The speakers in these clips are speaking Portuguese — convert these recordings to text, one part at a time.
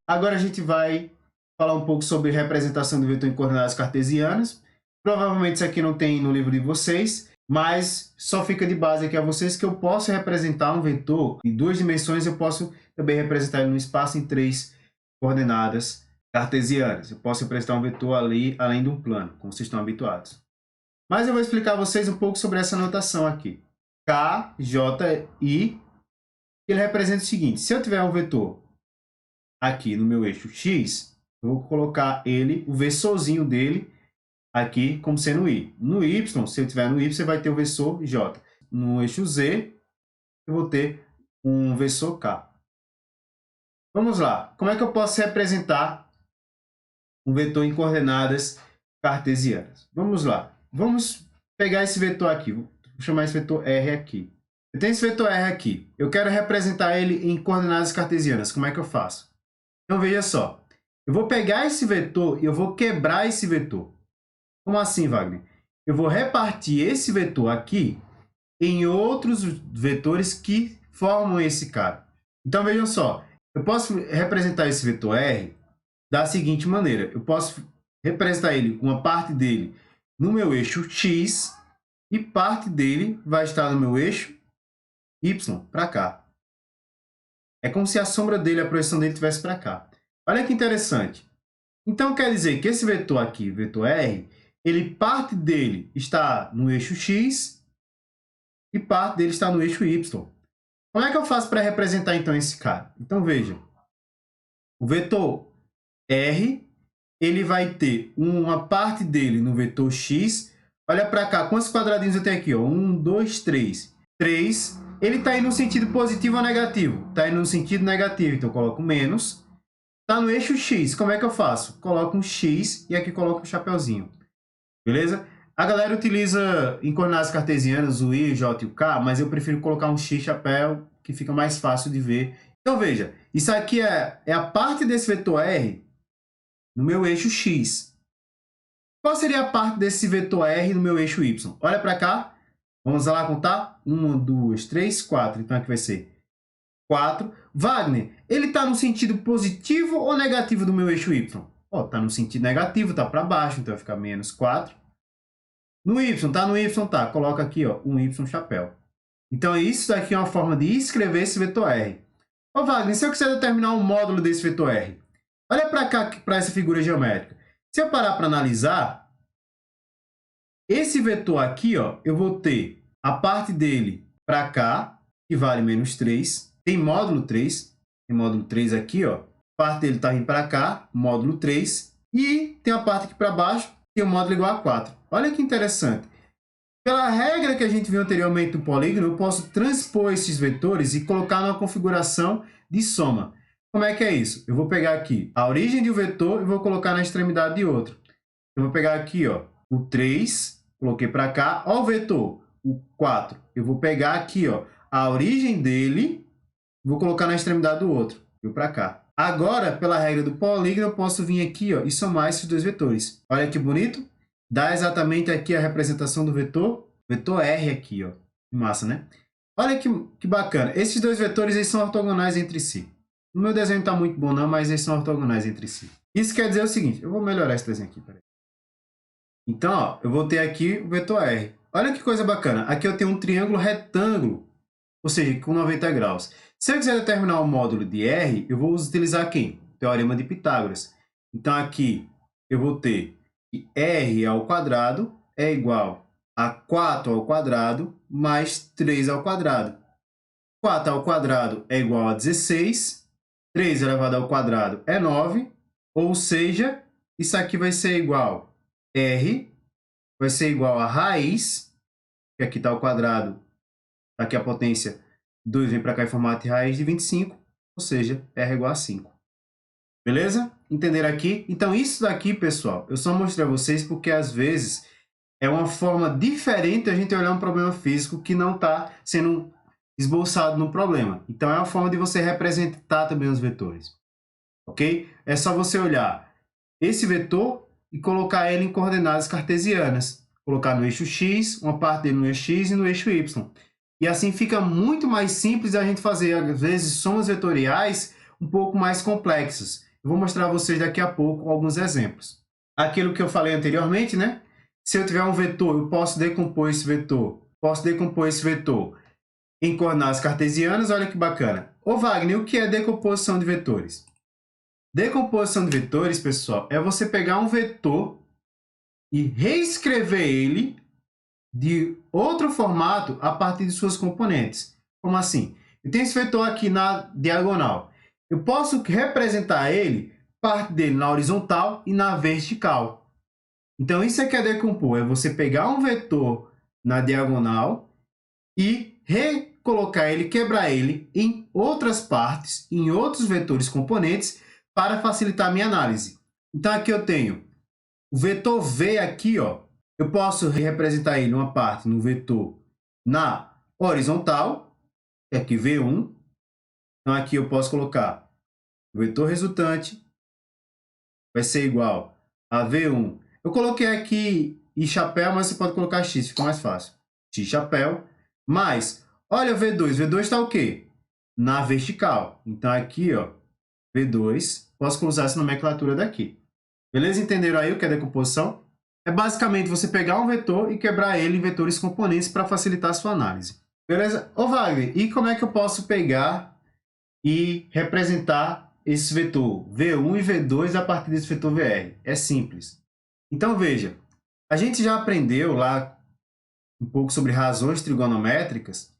Agora a gente vai falar um pouco sobre representação do vetor em coordenadas cartesianas. Provavelmente isso aqui não tem no livro de vocês, mas só fica de base aqui a vocês que eu posso representar um vetor em 2 dimensões, eu posso também representar ele no espaço em 3 coordenadas cartesianas. Eu posso representar um vetor ali, além de um plano, como vocês estão habituados. Mas eu vou explicar a vocês um pouco sobre essa notação aqui. K, J, I, ele representa o seguinte: se eu tiver um vetor aqui no meu eixo X, eu vou colocar ele, o versorzinho dele, aqui como sendo I. No Y, se eu tiver no Y, você vai ter o versor J. No eixo Z, eu vou ter um versor K. Vamos lá. Como é que eu posso representar um vetor em coordenadas cartesianas? Vamos lá. Vamos pegar esse vetor aqui. Vou chamar esse vetor R aqui. Eu tenho esse vetor R aqui. Eu quero representar ele em coordenadas cartesianas. Como é que eu faço? Então, veja só. Eu vou pegar esse vetor e eu vou quebrar esse vetor. Como assim, Wagner? Eu vou repartir esse vetor aqui em outros vetores que formam esse cara. Então, vejam só. Eu posso representar esse vetor R da seguinte maneira. Eu posso representar ele, uma parte dele, no meu eixo X e parte dele vai estar no meu eixo Y, para cá. É como se a sombra dele, a projeção dele, estivesse para cá. Olha que interessante. Então, quer dizer que esse vetor aqui, vetor R, ele, parte dele está no eixo X e parte dele está no eixo Y. Como é que eu faço para representar, então, esse cara? Então, veja. O vetor R, ele vai ter uma parte dele no vetor X. Olha para cá, quantos quadradinhos eu tenho aqui? 1, 2, 3. 3. Ele está indo no sentido positivo ou negativo? Está indo no sentido negativo, então eu coloco menos. Está no eixo X, como é que eu faço? Coloco um X e aqui coloco um chapeuzinho. Beleza? A galera utiliza em coordenadas cartesianas o I, o J e o K, mas eu prefiro colocar um X chapéu, que fica mais fácil de ver. Então veja, isso aqui é a parte desse vetor R no meu eixo X. Qual seria a parte desse vetor R no meu eixo Y? Olha para cá. Vamos lá contar? 1, 2, 3, 4. Então aqui vai ser 4. Wagner, ele está no sentido positivo ou negativo do meu eixo Y? Está no sentido negativo, está para baixo, então vai ficar menos 4. No Y, está no Y, tá. Coloca aqui um Y chapéu. Então isso daqui é uma forma de escrever esse vetor R. Wagner, se eu quiser determinar um módulo desse vetor R, olha para cá, para essa figura geométrica. Se eu parar para analisar, esse vetor aqui, eu vou ter a parte dele para cá, que vale menos 3. Tem módulo 3. Tem módulo 3 aqui, A parte dele está vindo para cá, módulo 3. E tem a parte aqui para baixo, tem o módulo igual a 4. Olha que interessante. Pela regra que a gente viu anteriormente do polígono, eu posso transpor esses vetores e colocar numa configuração de soma. Como é que é isso? Eu vou pegar aqui a origem de um vetor e vou colocar na extremidade de outro. Eu vou pegar aqui o 3, coloquei para cá. Olha o vetor, o 4. Eu vou pegar aqui a origem dele, vou colocar na extremidade do outro. Vou para cá. Agora, pela regra do polígono, eu posso vir aqui e somar esses dois vetores. Olha que bonito. Dá exatamente aqui a representação do vetor R aqui. Massa, né? Olha que bacana. Esses dois vetores eles são ortogonais entre si. O meu desenho não está muito bom não, mas eles são ortogonais entre si. Isso quer dizer o seguinte, eu vou melhorar esse desenho aqui. Peraí. Então, eu vou ter aqui o vetor R. Olha que coisa bacana. Aqui eu tenho um triângulo retângulo, ou seja, com 90 graus. Se eu quiser determinar o módulo de R, eu vou utilizar quem? O teorema de Pitágoras. Então, aqui eu vou ter que R ao quadrado é igual a 4 ao quadrado mais 3 ao quadrado. 4 ao quadrado é igual a 16. 3 elevado ao quadrado é 9. Ou seja, isso aqui vai ser igual a R, vai ser igual a raiz, que aqui está o quadrado, aqui a potência 2 vem para cá em formato de raiz de 25, ou seja, R igual a 5. Beleza? Entenderam aqui? Então, isso daqui, pessoal, eu só mostrei a vocês porque, às vezes, é uma forma diferente de a gente olhar um problema físico que não está sendo esboçado no problema. Então, é uma forma de você representar também os vetores. Ok? É só você olhar esse vetor e colocar ele em coordenadas cartesianas. Colocar no eixo X, uma parte dele no eixo X e no eixo Y. E assim fica muito mais simples a gente fazer, às vezes, somas vetoriais um pouco mais complexas. Eu vou mostrar a vocês daqui a pouco alguns exemplos. Aquilo que eu falei anteriormente, né? Se eu tiver um vetor, eu posso decompor esse vetor. Em coordenadas cartesianas, olha que bacana. Ô Wagner, o que é decomposição de vetores? Decomposição de vetores, pessoal, é você pegar um vetor e reescrever ele de outro formato a partir de suas componentes. Como assim? Eu tenho esse vetor aqui na diagonal. Eu posso representar ele, parte dele na horizontal e na vertical. Então, isso aqui é decompor. É você pegar um vetor na diagonal e recolocar ele, quebrar ele em outras partes, em outros vetores componentes, para facilitar a minha análise. Então, aqui eu tenho o vetor V aqui, ó. Eu posso representar ele uma parte no vetor na horizontal, é aqui V1. Então, aqui eu posso colocar o vetor resultante vai ser igual a V1. Eu coloquei aqui I chapéu, mas você pode colocar X, fica mais fácil. X chapéu, mais, olha o V2. V2 está o quê? Na vertical. Então, aqui, ó, V2, posso usar essa nomenclatura daqui. Beleza? Entenderam aí o que é decomposição? É basicamente você pegar um vetor e quebrar ele em vetores componentes para facilitar a sua análise. Beleza? Ô Wagner, e como é que eu posso pegar e representar esse vetor V1 e V2 a partir desse vetor VR? É simples. Então veja, a gente já aprendeu lá um pouco sobre razões trigonométricas,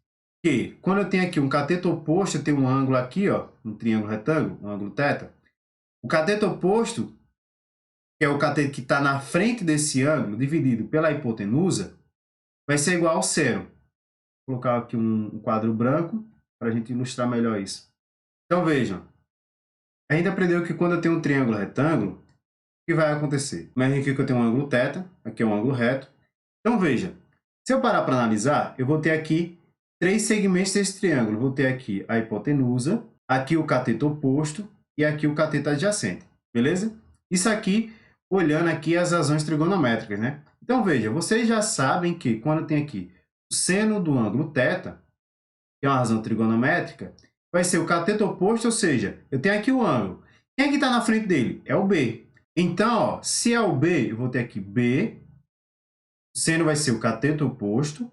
que quando eu tenho aqui um cateto oposto, eu tenho um ângulo aqui, ó, um triângulo retângulo, um ângulo θ. O cateto oposto, que é o cateto que está na frente desse ângulo, dividido pela hipotenusa, vai ser igual ao seno. Vou colocar aqui um quadro branco para a gente ilustrar melhor isso. Então, vejam. A gente aprendeu que quando eu tenho um triângulo retângulo, o que vai acontecer? Imagina aqui que eu tenho um ângulo θ, aqui é um ângulo reto. Então, veja. Se eu parar para analisar, eu vou ter aqui 3 segmentos desse triângulo. Vou ter aqui a hipotenusa, aqui o cateto oposto e aqui o cateto adjacente. Beleza? Isso aqui olhando aqui as razões trigonométricas, né? Então, veja, vocês já sabem que quando tem aqui o seno do ângulo θ, que é uma razão trigonométrica, vai ser o cateto oposto, ou seja, eu tenho aqui o ângulo. Quem é que está na frente dele? É o B. Então, ó, se é o B, eu vou ter aqui B, o seno vai ser o cateto oposto,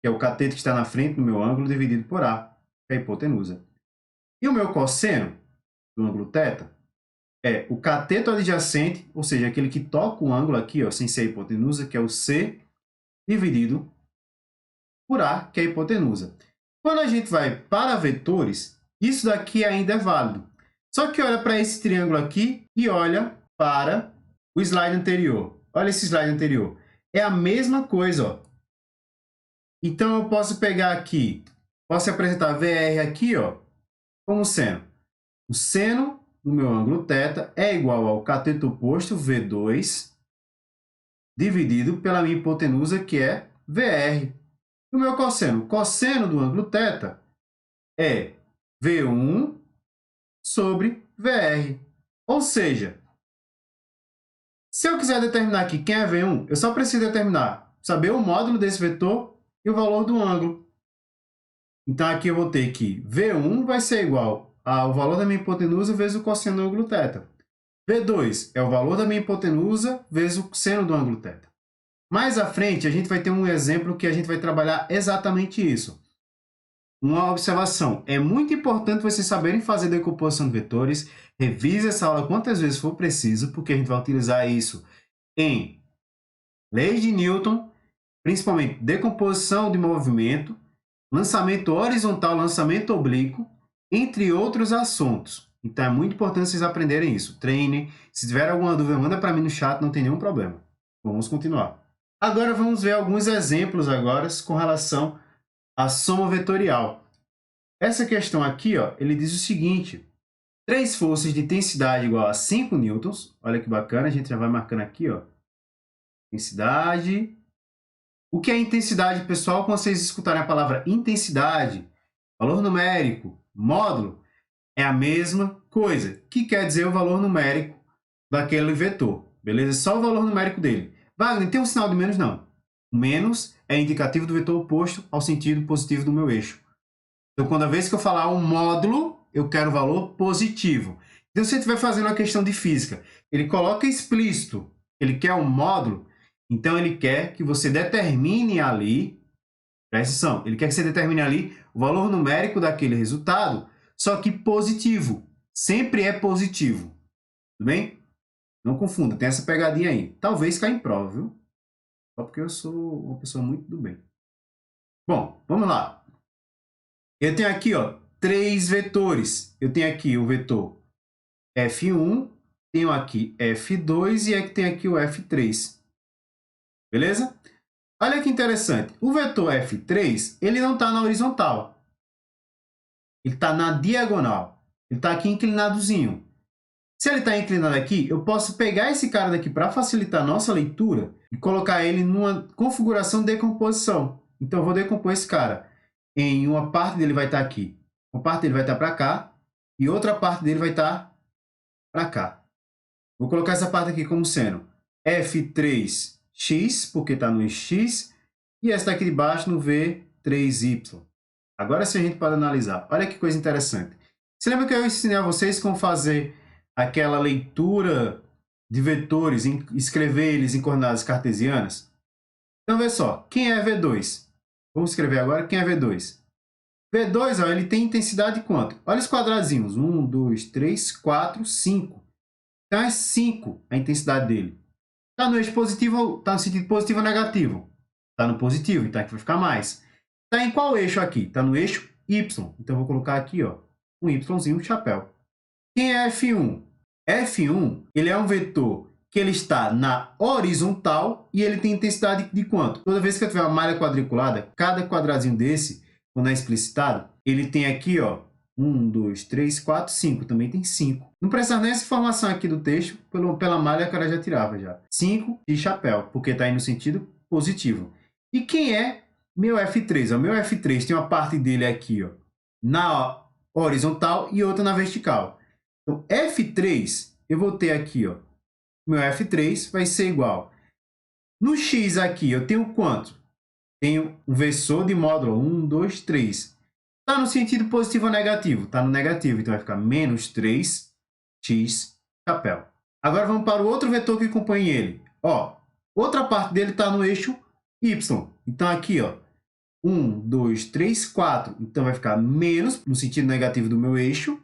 que é o cateto que está na frente do meu ângulo, dividido por A, que é a hipotenusa. E o meu cosseno do ângulo θ é o cateto adjacente, ou seja, aquele que toca o ângulo aqui, ó, sem ser a hipotenusa, que é o C, dividido por A, que é a hipotenusa. Quando a gente vai para vetores, isso daqui ainda é válido. Só que olha para esse triângulo aqui e olha para o slide anterior. Olha esse slide anterior. É a mesma coisa, ó. Então, eu posso pegar aqui, posso apresentar VR aqui, ó, como seno. O seno do meu ângulo θ é igual ao cateto oposto, V2, dividido pela minha hipotenusa, que é VR. E o meu cosseno? O cosseno do ângulo θ é V1 sobre VR. Ou seja, se eu quiser determinar aqui quem é V1, eu só preciso determinar, saber o módulo desse vetor e o valor do ângulo. Então, aqui eu vou ter que V1 vai ser igual ao valor da minha hipotenusa vezes o cosseno do ângulo θ. V2 é o valor da minha hipotenusa vezes o seno do ângulo θ. Mais à frente, a gente vai ter um exemplo que a gente vai trabalhar exatamente isso. Uma observação. É muito importante vocês saberem fazer decomposição de vetores. Revise essa aula quantas vezes for preciso, porque a gente vai utilizar isso em leis de Newton, principalmente decomposição de movimento, lançamento horizontal, lançamento oblíquo, entre outros assuntos. Então, é muito importante vocês aprenderem isso. Treinem. Se tiver alguma dúvida, manda para mim no chat, não tem nenhum problema. Vamos continuar. Agora, vamos ver alguns exemplos agora com relação à soma vetorial. Essa questão aqui, ó, ele diz o seguinte. 3 forças de intensidade igual a 5 newtons. Olha que bacana, a gente já vai marcando aqui, ó. Intensidade. O que é intensidade, pessoal? Quando vocês escutarem a palavra intensidade, valor numérico, módulo, é a mesma coisa, que quer dizer o valor numérico daquele vetor, beleza? Só o valor numérico dele. Wagner, tem um sinal de menos? Não. O menos é indicativo do vetor oposto ao sentido positivo do meu eixo. Então, quando a vez que eu falar um módulo, eu quero o valor positivo. Se você estiver fazendo uma questão de física, ele coloca explícito, ele quer um módulo, então ele quer que você determine ali, presta atenção, ele quer que você determine ali o valor numérico daquele resultado, só que positivo. Sempre é positivo. Tudo bem? Não confunda, tem essa pegadinha aí. Talvez caia em prova, viu? Só porque eu sou uma pessoa muito do bem. Bom, vamos lá. Eu tenho aqui, ó, 3 vetores. Eu tenho aqui o vetor F1, tenho aqui F2 e tenho aqui o F3. Beleza? Olha que interessante. O vetor F3, ele não está na horizontal. Ele está na diagonal. Ele está aqui inclinadozinho. Se ele está inclinado aqui, eu posso pegar esse cara daqui para facilitar a nossa leitura e colocar ele numa configuração de decomposição. Então, eu vou decompor esse cara. Em uma parte dele vai estar aqui, uma parte dele vai estar para cá e outra parte dele vai estar para cá. Vou colocar essa parte aqui como sendo F3x, porque está no x, e essa daqui de baixo no V3y. Agora sim a gente pode analisar. Olha que coisa interessante. Você lembra que eu ensinei a vocês como fazer aquela leitura de vetores, escrever eles em coordenadas cartesianas? Então, vê só. Quem é V2? Vamos escrever agora quem é V2. V2, ó, ele tem intensidade de quanto? Olha os quadradinhos. 1, 2, 3, 4, 5. Então, é 5 a intensidade dele. Está no eixo positivo, está no sentido positivo ou negativo? Está no positivo, então aqui vai ficar mais. Está em qual eixo aqui? Está no eixo Y. Então, eu vou colocar aqui, ó, um Yzinho, um chapéu. Quem é F1? F1, ele é um vetor que ele está na horizontal e ele tem intensidade de quanto? Toda vez que eu tiver uma malha quadriculada, cada quadradinho desse, quando é explicitado, ele tem aqui, ó, 1, 2, 3, 4, 5. Também tem 5. Não precisa nessa informação aqui do texto, pela malha que ela já tirava já. 5 de chapéu, porque está aí no sentido positivo. E quem é meu F3? O meu F3 tem uma parte dele aqui, ó, na horizontal e outra na vertical. Então, F3, eu vou ter aqui, ó, meu F3 vai ser igual. No X aqui, eu tenho quanto? Tenho um versor de módulo 1, 2, 3. Está no sentido positivo ou negativo? Está no negativo, então vai ficar menos 3x chapéu. Agora vamos para o outro vetor que compõe ele. Ó, outra parte dele está no eixo Y. Então aqui, ó, 1, 2, 3, 4. Então vai ficar menos, no sentido negativo do meu eixo,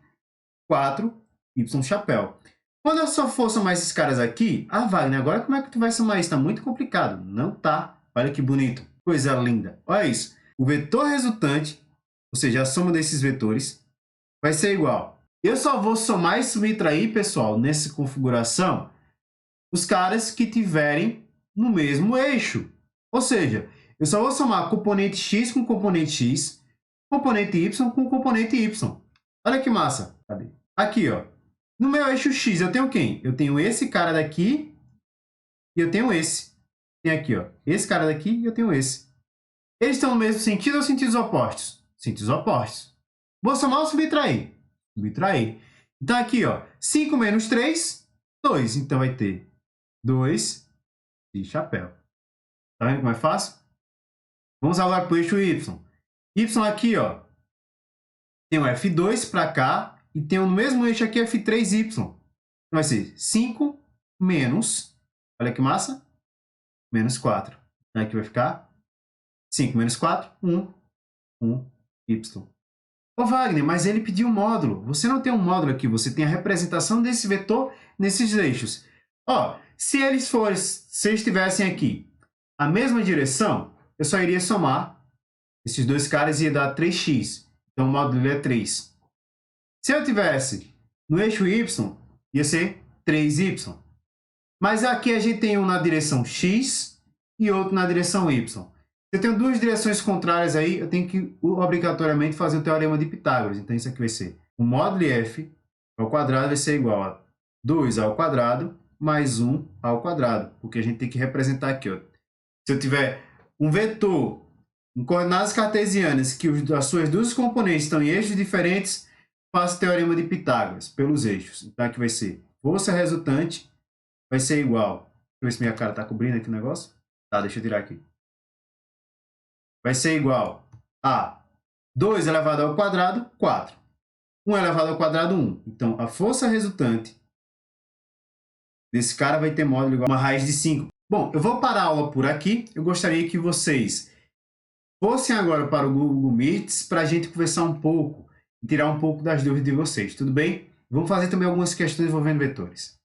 4y chapéu. Quando eu só for somar esses caras aqui, Wagner, agora como é que tu vai somar isso? Está muito complicado. Não tá. Olha que bonito. Coisa linda. Olha isso. O vetor resultante, ou seja, a soma desses vetores, vai ser igual. Eu só vou somar e subtrair, pessoal, nessa configuração, os caras que tiverem no mesmo eixo. Ou seja, eu só vou somar componente x com componente x, componente y com componente y. Olha que massa. Cadê? Aqui, ó. No meu eixo x, eu tenho quem? Eu tenho esse cara daqui e eu tenho esse. Tem aqui, ó, esse cara daqui e eu tenho esse. Eles estão no mesmo sentido ou sentidos opostos? Sentidos opostos. Vou somar ou subtrair? Subtrair. Então, aqui, ó, 5 menos 3, 2. Então, vai ter 2 de chapéu. Tá vendo como é fácil? Vamos agora para o eixo y. Y aqui, ó, tem um F2 para cá e tem no mesmo eixo aqui F3y. Então, vai ser 5 menos, olha que massa, menos 4. Então, aqui vai ficar 5 menos 4, 1, y. Ô Wagner, mas ele pediu um módulo. Você não tem um módulo aqui, você tem a representação desse vetor nesses eixos. Ó, se eles estivessem aqui a mesma direção, eu só iria somar esses dois caras e ia dar 3x. Então, o módulo é 3. Se eu tivesse no eixo y, ia ser 3y. Mas aqui a gente tem um na direção x e outro na direção y. Se eu tenho duas direções contrárias aí, eu tenho que obrigatoriamente fazer o teorema de Pitágoras. Então, isso aqui vai ser o módulo f ao quadrado vai ser igual a 2 ao quadrado mais 1 ao quadrado. Porque a gente tem que representar aqui, ó. Se eu tiver um vetor em coordenadas cartesianas que as suas duas componentes estão em eixos diferentes, faço o teorema de Pitágoras pelos eixos. Então, aqui vai ser força resultante vai ser igual. Deixa eu ver se minha cara está cobrindo aqui o negócio. Tá, deixa eu tirar aqui. Vai ser igual a 2 elevado ao quadrado, 4. 1 elevado ao quadrado 1. Então, a força resultante desse cara vai ter módulo igual a uma raiz de 5. Bom, eu vou parar a aula por aqui. Eu gostaria que vocês fossem agora para o Google Meets para a gente conversar um pouco e tirar um pouco das dúvidas de vocês, tudo bem? Vamos fazer também algumas questões envolvendo vetores.